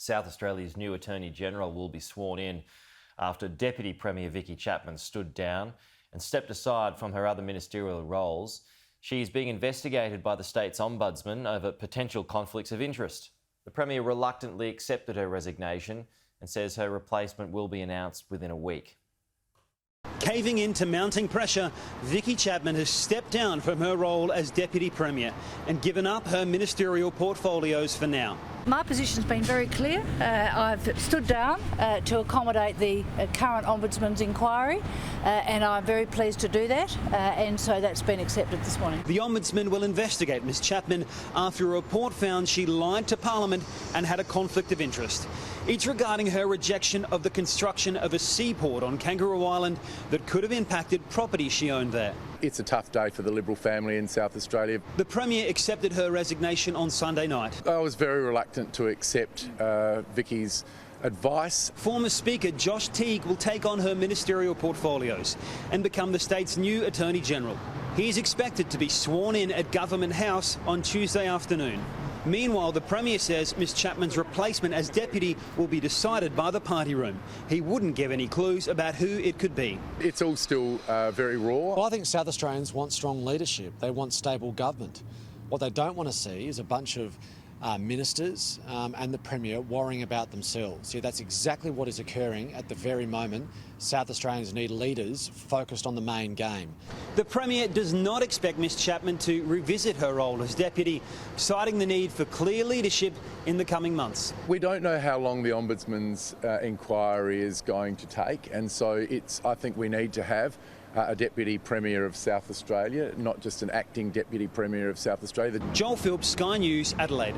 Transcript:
South Australia's new Attorney-General will be sworn in after Deputy Premier Vickie Chapman stood down and stepped aside from her other ministerial roles. She's being investigated by the state's ombudsman over potential conflicts of interest. The Premier reluctantly accepted her resignation and says her replacement will be announced within a week. Caving into mounting pressure, Vickie Chapman has stepped down from her role as Deputy Premier and given up her ministerial portfolios for now. My position's been very clear. I've stood down to accommodate the current Ombudsman's inquiry and I'm very pleased to do that and so that's been accepted this morning. The Ombudsman will investigate Ms Chapman after a report found she lied to Parliament and had a conflict of interest. It's regarding her rejection of the construction of a seaport on Kangaroo Island that could have impacted property she owned there. It's a tough day for the Liberal family in South Australia. The Premier accepted her resignation on Sunday night. I was very reluctant to accept Vickie's advice. Former Speaker Josh Teague will take on her ministerial portfolios and become the state's new Attorney-General. He is expected to be sworn in at Government House on Tuesday afternoon. Meanwhile, the Premier says Ms Chapman's replacement as Deputy will be decided by the party room. He wouldn't give any clues about who it could be. It's all still very raw. Well, I think South Australians want strong leadership. They want stable government. What they don't want to see is a bunch of ministers and the Premier worrying about themselves. Yeah, that's exactly what is occurring at the very moment. South Australians need leaders focused on the main game. The Premier does not expect Ms Chapman to revisit her role as Deputy, citing the need for clear leadership in the coming months. We don't know how long the Ombudsman's inquiry is going to take, and so I think we need to have a Deputy Premier of South Australia, not just an acting Deputy Premier of South Australia. Joel Phillips, Sky News, Adelaide.